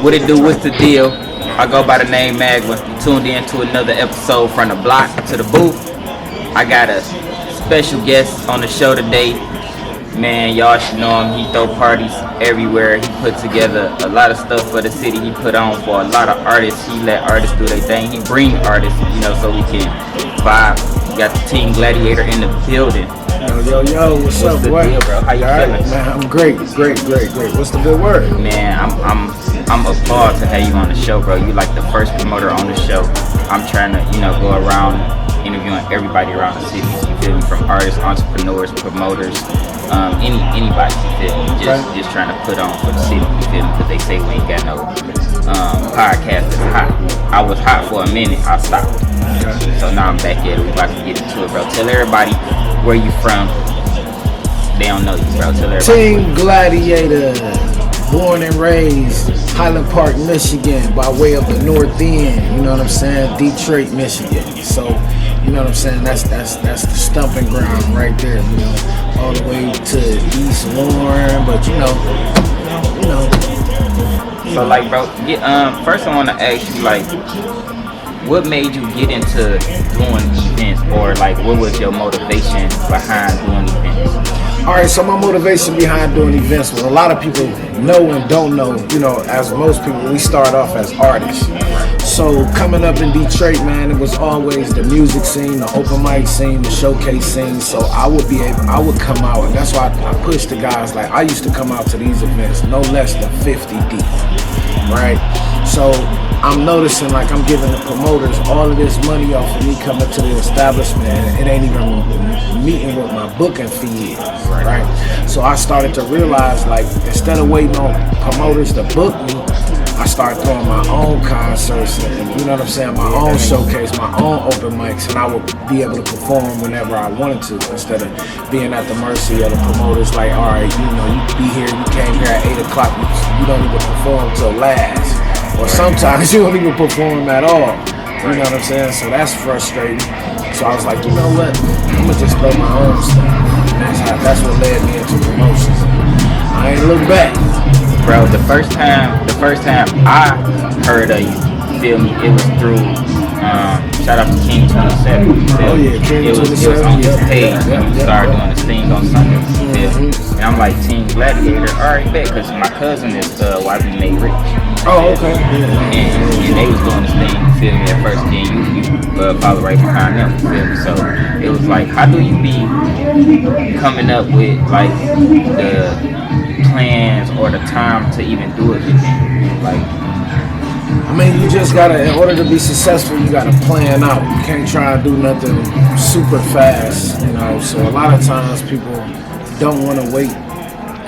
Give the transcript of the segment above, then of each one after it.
What it do? What's the deal? I go by the name Magma. You tuned in to another episode from the block to the booth. I got a special guest on the show today. Man, y'all should know him. He throw parties everywhere. He put together a lot of stuff for the city. He put on for a lot of artists. He let artists do their thing. He bring artists, so we can vibe. We got the team Gladiator in the building. Yo, what's up, the boy? deal, bro? How you feeling? Man, I'm great. What's the good word? Man, I'm applauded to have you on the show, bro. You like the first promoter on the show. I'm trying to, go around interviewing everybody around the city. You feel me? From artists, entrepreneurs, promoters, anybody. You feel me? Just trying to put on for the city. You feel me? Because they say we ain't got no podcast that's hot. I was hot for a minute. I stopped. So now I'm back at it. We about to get into it, bro. Tell everybody where you from. They don't know you, bro. Tell everybody. Team Gladiator, born and raised Highland Park, Michigan, by way of the North End. You know what I'm saying? Detroit, Michigan. So, you know what I'm saying? That's the stumping ground right there. All the way to East Warren, but So like, bro, first I want to ask you, like, what made you get into doing events, or like what was your motivation behind doing events? Alright, so my motivation behind doing events was, a lot of people know and don't know, as most people, we start off as artists. So coming up in Detroit, man, it was always the music scene, the open mic scene, the showcase scene. So I would come out, and that's why I pushed the guys. Like, I used to come out to these events no less than 50 deep, right? So I'm noticing, like, I'm giving the promoters all of this money off of me coming to the establishment, and it ain't even meeting what my booking fee is, right? So I started to realize, like, instead of waiting on promoters to book me, I started throwing my own concerts, and, my own showcase, my own open mics, and I would be able to perform whenever I wanted to, instead of being at the mercy of the promoters. Like, all right, you be here, you came here at 8 o'clock, you don't even perform till last. Or sometimes you don't even perform at all. You know what I'm saying? So that's frustrating. So I was like, you know what? I'm gonna just throw my own stuff. And that's what led me into promotions. I ain't look back. Bro, the first time I heard of you, feel me, it was through shout out to King 27. Oh yeah, King 27. It was on his page when you started doing this thing on Sunday. And I'm like, Team Gladiator, alright, bet, because my cousin is YB Made Rich. Oh, okay. And they was doing this thing, you feel me, at first, then you follow right behind them, you feel me? So it was like, how do you be coming up with, like, the plans or the time to even do it again? Like, I mean, you just gotta, in order to be successful, you gotta plan out. You can't try to do nothing super fast, So a lot of times people don't want to wait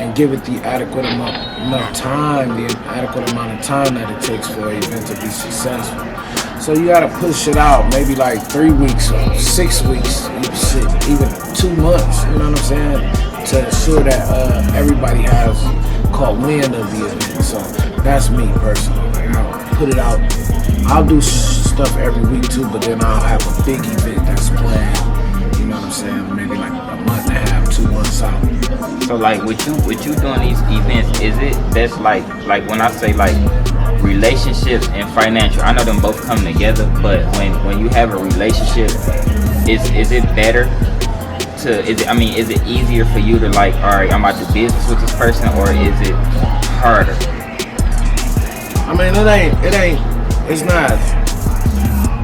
and give it the adequate amount of time that it takes for an event to be successful. So you gotta push it out, maybe like 3 weeks or 6 weeks, even 2 months. You know what I'm saying? To ensure that everybody has caught wind of the event. So that's me personally. I'll put it out. I'll do stuff every week too, but then I'll have a big event that's planned. You know what I'm saying? Maybe like a month and a half, 2 months out. So like with you doing these events, is it that's like when I say like relationships and financial, I know them both come together, but when you have a relationship, is it better to is it easier for you to, like, all right, I'm about to business with this person, or is it harder? I mean, it's not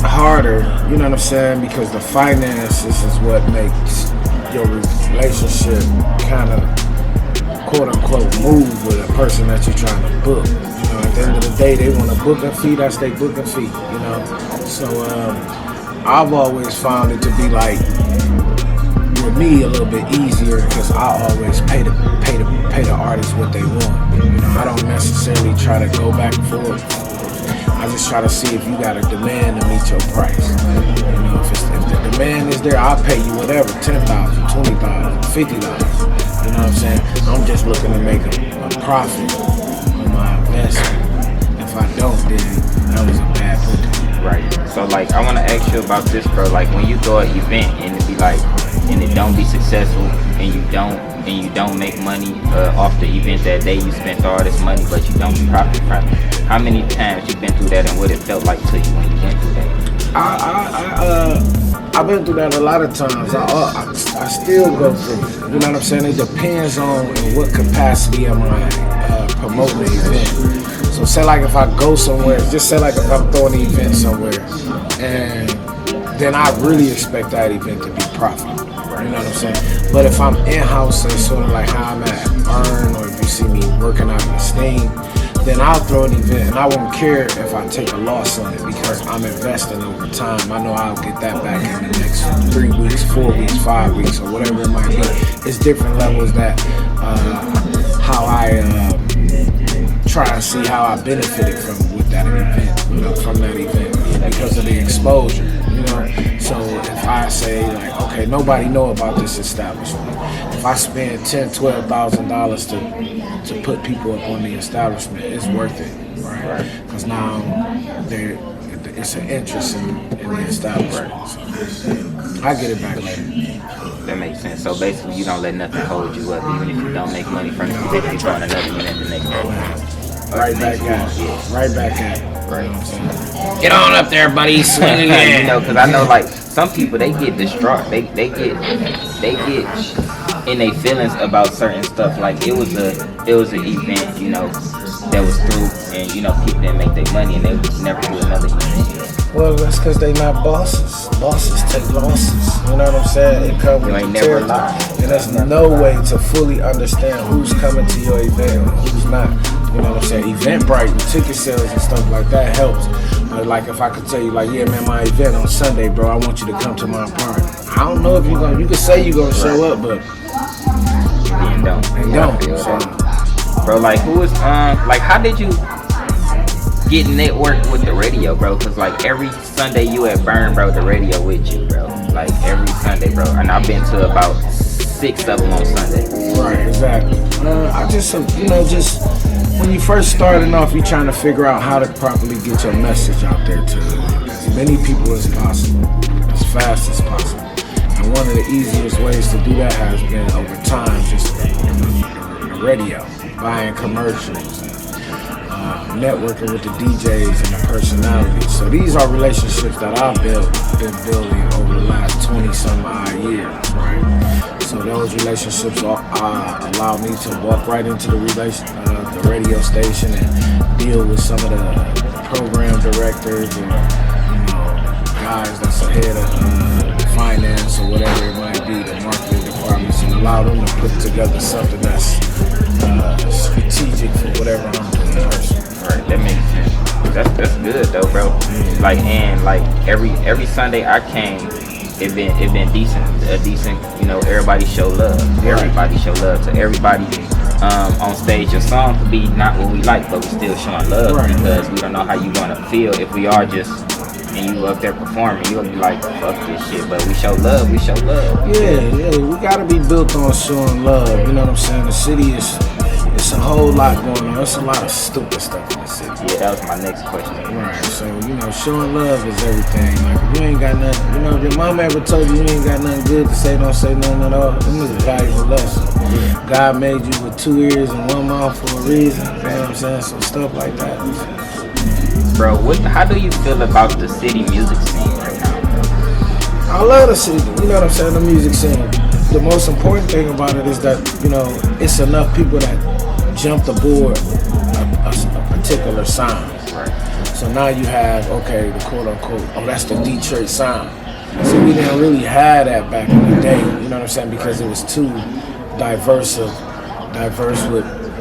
harder, you know what I'm saying, because the finances is what makes your relationship kind of quote unquote move with a person that you're trying to book. At the end of the day, they want a booking fee, that's their booking fee, So I've always found it to be, like, with me a little bit easier, because I always pay the artist what they want. I don't necessarily try to go back and forth. I just try to see if you got a demand to meet your price. If the demand is there, I'll pay you whatever, $10,000, $20,000, $50. You know what I'm saying? I'm just looking to make a profit on my investment. If I don't, then that was a bad put. Right. So like, I want to ask you about this, bro. Like, when you throw an event and it be like, and it don't be successful, and you don't make money off the event that day, you spent all this money, but you don't profit from it. how many times you been through that and what it felt like to you when you went through that? I've been through that a lot of times. I still go through it. You know what I'm saying? It depends on in what capacity am I promoting the event. So say like if I go somewhere, just say like if I'm throwing an event somewhere, and then I really expect that event to be profitable. You know what I'm saying? But if I'm in-house and sort of like how I'm at Earn, or if you see me working out in Steam, then I'll throw an event and I won't care if I take a loss on it because I'm investing over time. I know I'll get that back in the next 3 weeks, 4 weeks, 5 weeks, or whatever it might be. It's different levels that how I try and see how I benefited from with that event, from that event because of the exposure, So if I say like, okay, nobody know about this establishment. If I spend $10,000-$12,000 to put people up on the establishment, it's worth it, right? Because now it's an interest in the establishment. So I get it back later. That makes sense. So basically, you don't let nothing hold you up, even if you don't make money from the event. You're throwing another event the next day. Right back at it. Right back at it. Right. You know what I'm saying? Get on up there, buddy. Swing again. Because I know like some people they get distraught. They get in their feelings about certain stuff. Like it was an event, that was through, and people didn't make their money, and they would never do another event. Well, that's because they not bosses. Bosses take losses. You know what I'm saying? It comes with the territory. And there's no way to fully understand who's coming to your event and who's not. You know what I'm saying? Eventbrite and ticket sales and stuff like that helps. But like if I could tell you like, yeah man, my event on Sunday, bro, I want you to come to my party. I don't know if you can say you're gonna show up, but you don't. So, bro, like who is like how did you get networked with the radio, bro? Cause like every Sunday you at Burn, bro, the radio with you, bro. Like every Sunday, bro. And I've been to about 6 of them on Sunday. Right, exactly. I just when you first starting off, you're trying to figure out how to properly get your message out there to as many people as possible, as fast as possible. And one of the easiest ways to do that has been over time, just the radio, buying commercials, networking with the DJs and the personalities. So these are relationships that I've been building over the last 20-some odd years, right? So those relationships allow me to walk right into the radio station and deal with some of the program directors or guys that's ahead of finance or whatever it might be, the marketing departments, and allow them to put together something that's strategic for whatever I'm doing personally. Right, that makes sense. That's good though, bro. Like every Sunday I came. It been decent, everybody show love. Everybody show love to everybody on stage. Your song could be not what we like, but we still showing love because we don't know how you gonna feel if we are just and you up there performing. You'll be like, fuck this shit, but we show love. Yeah, we gotta be built on showing love. You know what I'm saying? The city it's a whole lot going on. It's a lot of stupid stuff in the city. Yeah, that was my next question. Right, so, showing love is everything. Like, if you ain't got nothing, if your mama ever told you ain't got nothing good to say, don't say nothing at all. This is a valuable lesson. God made you with 2 ears and 1 mouth for a reason. You know what I'm saying? So, stuff like that. Bro, how do you feel about the city music scene right now? I love the city, you know what I'm saying, the music scene. The most important thing about it is that, it's enough people that jumped aboard a particular sound. Right. So now you have, the quote unquote, that's the Detroit sound. So we didn't really have that back in the day, you know what I'm saying, because it was too diverse with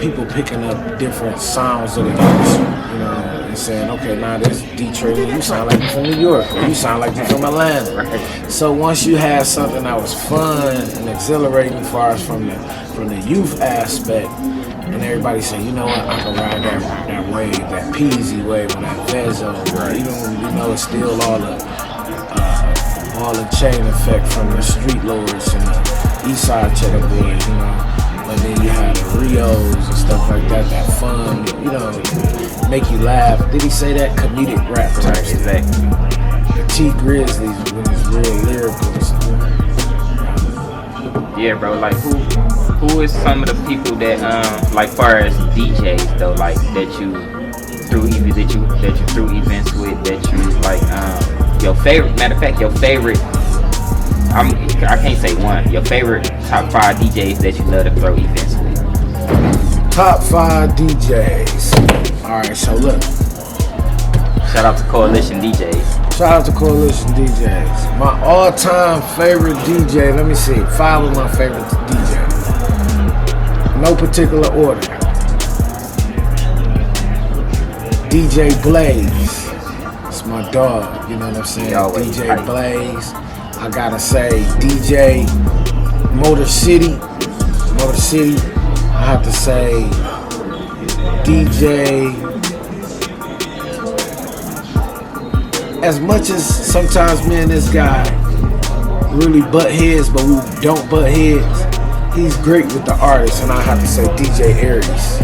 people picking up different sounds of the industry, and saying, now this Detroit, you sound like you're from New York, or you sound like you're from Atlanta. Right. So once you had something that was fun and exhilarating as far as from the youth aspect, and everybody say, you know what, I can ride that wave, that Peasy wave, or that Vezo, even when it's still all the chain effect from the street lords and the East Side Cheddar Boys, But then you have the Rios and stuff like that, that fun, make you laugh. Did he say that? Comedic rap type Right, exactly. The T Grizzlies when it's real lyrical and stuff. Yeah, bro, like who is some of the people that like far as DJs though, like that you threw that you threw events with that you like your favorite. Matter of fact, your favorite. I can't say one. Your favorite top 5 DJs that you love to throw events with. Top 5 DJs. All right, so look. Shout out to Coalition DJs. Shout out to Coalition DJs. My all-time favorite DJ. Let me see. 5 of my favorite DJs. No particular order. DJ Blaze. It's my dog. You know what I'm saying? DJ Blaze. I gotta say DJ Motor City. I have to say DJ. As much as sometimes me and this guy really butt heads, but we don't butt heads, he's great with the artists, and I have to say DJ Aries.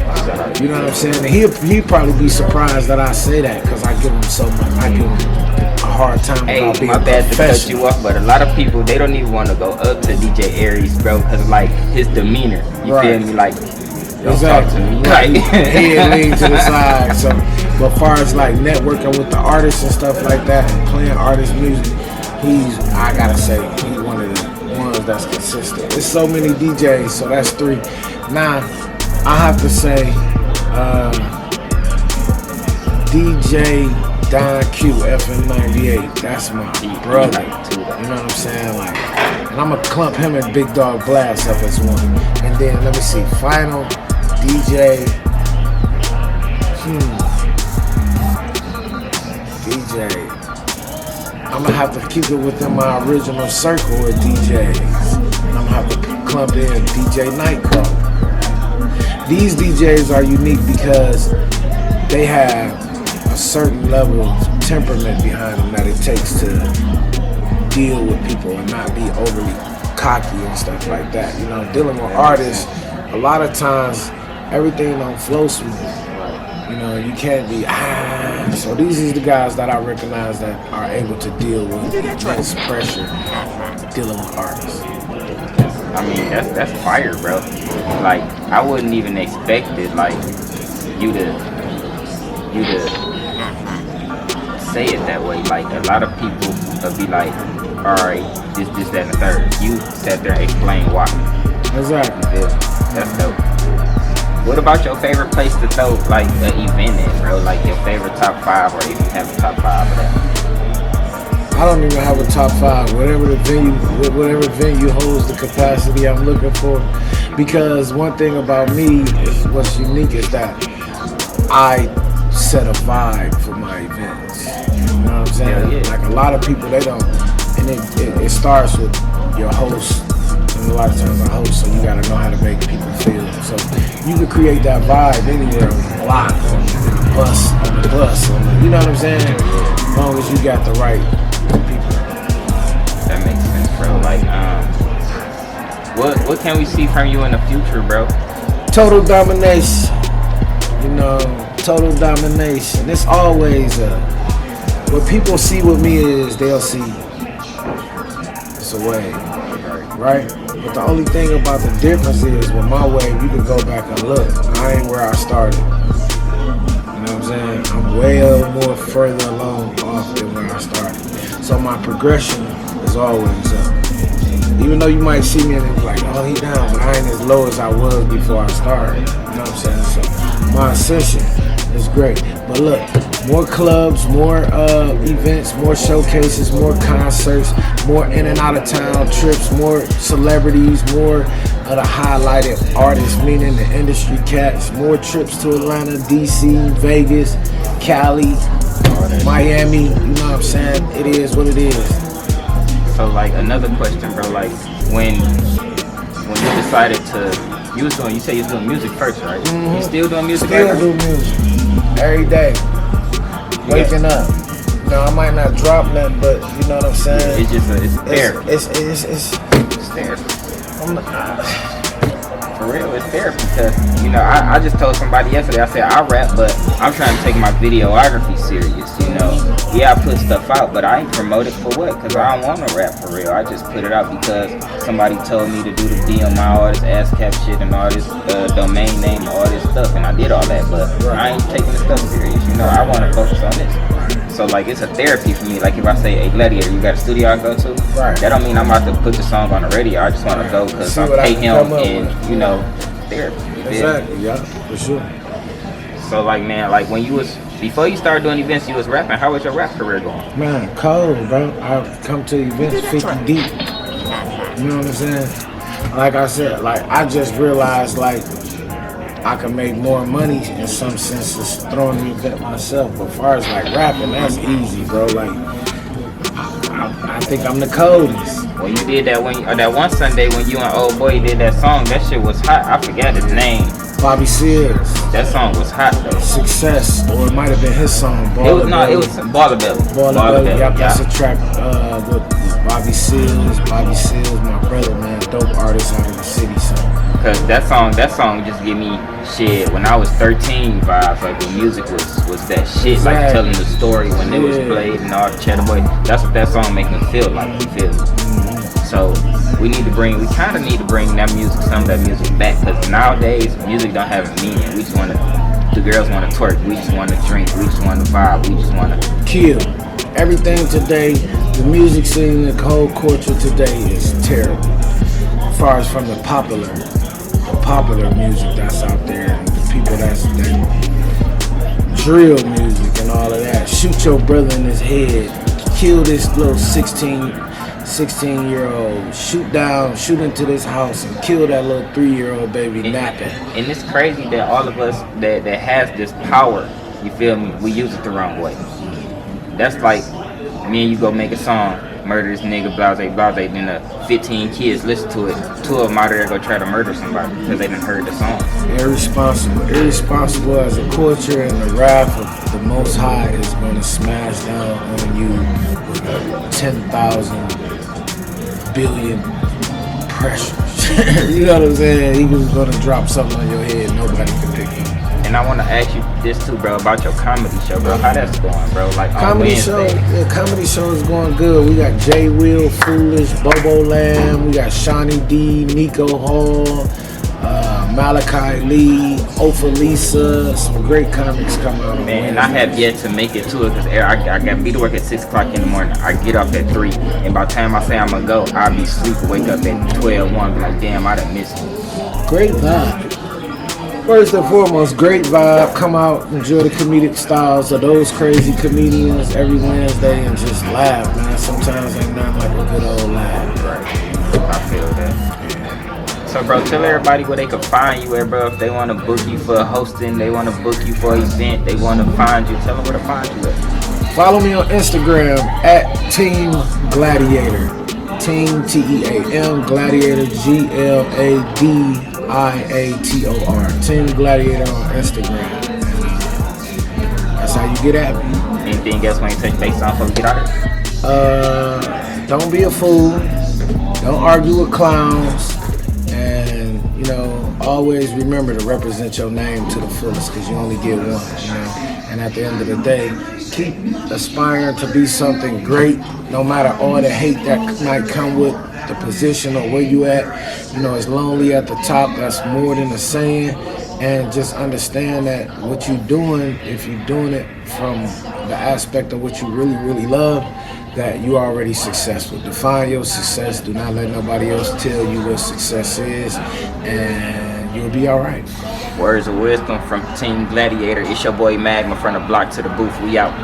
You know what I'm saying? And he'd probably be surprised that I say that because I give him so much. I give him a hard time about being my bad to cut you off, but a lot of people, they don't even want to go up to DJ Aries, bro, because like his demeanor. You feel me? Like, don't talk to me. Right. He lean to the side. So, but as far as like networking with the artists and stuff like that and playing artist music, I gotta say, he's one of the ones that's consistent. There's so many DJs, so that's 3. Now, I have to say, DJ Don Q, FM98. That's my brother. You know what I'm saying? Like, and I'm gonna clump him and Big Dog Blast up as one. And then let me see, final DJ. DJ. I'm gonna have to keep it within my original circle of DJs. And I'm gonna have to clump in DJ Nightcrawler. These DJs are unique because they have a certain level of temperament behind them that it takes to deal with people and not be overly cocky and stuff like that. You know, dealing with artists, a lot of times everything don't flow smooth. You know, you can't be So these are the guys that I recognize that are able to deal with immense pressure dealing with artists. I mean, that's fire, bro. Like, I wouldn't even expect it, like, you to say it that way. Like, a lot of people will be like, all right, this, that, and the third. You sat there and explain why. Exactly. That's dope. What about your favorite place to throw, like, an event in, bro? Like, your favorite top 5, or if you have a top 5 of that? I don't even have a top 5. Whatever venue holds the capacity I'm looking for. Because one thing about me is what's unique is that I set a vibe for my events. You know what I'm saying? Yeah. Like a lot of people, they don't. And it starts with your host. And a lot of times I host, so you gotta know how to make people feel. So you can create that vibe anywhere on the block, on the bus, you know what I'm saying? As long as you got the right people. That makes sense, bro. Like, what can we see from you in the future, bro? Total domination. You know, total domination. It's always what people see with me is they'll see it's a wave, right? But the only thing about the difference is with my wave, you can go back and look. I ain't where I started. You know what I'm saying? I'm way more further along off than where I started. So my progression is always up. Even though you might see me and be like, oh, he down, but I ain't as low as I was before I started. You know what I'm saying? So my ascension is great. But look, more clubs, more events, more showcases, more concerts, more in and out of town trips, more celebrities, more of the highlighted artists, meaning the industry cats, more trips to Atlanta, DC, Vegas, Cali, Miami. You know what I'm saying? It is what it is. So, like, another question, bro. Like, when you decided to, you said you was doing music first, right? Mm-hmm. You still doing music? Still do music every day. Waking up. You know, I might not drop nothing, but you know what I'm saying. It's just it's there. It's there. For real, it's therapy. Because, you know, I just told somebody yesterday, I said, I rap, but I'm trying to take my videography serious, you know. Yeah, I put stuff out, but I ain't promote it for what? Because I don't want to rap for real. I just put it out because somebody told me to do the DMI, all this ASCAP shit and all this domain name, all this stuff. And I did all that, but I ain't taking the stuff serious, you know. I want to focus on this. So like it's a therapy for me. Like if I say, hey Gladiator, you got a studio I go to? Right. That don't mean I'm about to put the song on the radio. I just want to go because I'm pay him and you know therapy. Exactly. Yeah, for sure. So like man, like when you was before you started doing events, you was rapping. How was your rap career going? Man, cold, bro. I come to events 50 deep. You know what I'm saying? Like I said, like I just realized like I can make more money in some senses throwing the event myself. But as far as like rapping, that's easy, bro. Like I think I'm the coldest. When you did that that one Sunday when you and old boy did that song, that shit was hot. I forgot his name. Bobby Seals. That song was hot though. Success, or it might have been his song. It was Baller Belly. Baller Belly. Yep, that's a track with Bobby Seals. Bobby Seals, my brother, man, dope artist out of the city. So. Cause that song just give me shit when I was 13 vibes. Like when music was that shit, exactly. Like telling the story when it was played and all the chatter boy. That's what that song make me feel like. You feel me? So we kind of need to bring that music, some of that music back. Cause nowadays music don't have a meaning. We just wanna, the girls wanna twerk. We just wanna drink. We just wanna vibe. We just wanna kill. Everything today, the music scene, the whole culture today is terrible. As far as from the popular music that's out there, and the people that drill music and all of that. Shoot your brother in his head, kill this little 16-year-old, shoot into this house and kill that little 3-year-old baby napping. And it's crazy that all of us that has this power, you feel me, we use it the wrong way. That's like me and you go make a song, murder this nigga, blase, then 15 kids listen to it. 2 of them out there go try to murder somebody because they done heard the song. Irresponsible as a culture, and the wrath of the Most High is going to smash down on you with 10,000 billion pressures. You know what I'm saying? He was going to drop something on your head, nobody can pick it. And I want to ask you this too, bro, about your comedy show, bro. How that's going, bro? Like comedy show is going good. We got Jay Will, Foolish, Bobo Lamb. We got Shawnee D, Nico Hall, Malachi Lee, Ofa Lisa. Some great comics come out. Man, and I have yet to make it to it because I got to be to work at 6 o'clock in the morning. I get off at 3, and by the time I say I'm gonna go, I'll be asleep. Wake up at 12, 1, be like, damn, I done missed it. Great vibe. First and foremost, great vibe. Come out, enjoy the comedic styles of those crazy comedians every Wednesday and just laugh, man. Sometimes ain't nothing like a good old laugh. Right. I feel that. So, bro, tell everybody where they can find you at, bro. If they want to book you for hosting, they want to book you for an event, they want to find you, tell them where to find you at. Follow me on Instagram at Team Gladiator. Team Team Gladiator GLADIATOR. Team Gladiator on Instagram. That's how you get at me. Anything else when you touch base on before we get out of here? Don't be a fool. Don't argue with clowns. And, you know, always remember to represent your name to the fullest because you only get one, you know. And at the end of the day, keep aspiring to be something great, no matter all the hate that might come with the position or where you at. You know, it's lonely at the top. That's more than a saying. And just understand that what you're doing, if you're doing it from the aspect of what you really, really love, that you already successful. Define your success. Do not let nobody else tell you what success is, and you'll be all right. Words of wisdom from Team Gladiator. It's your boy Magma from the block to the booth. We out.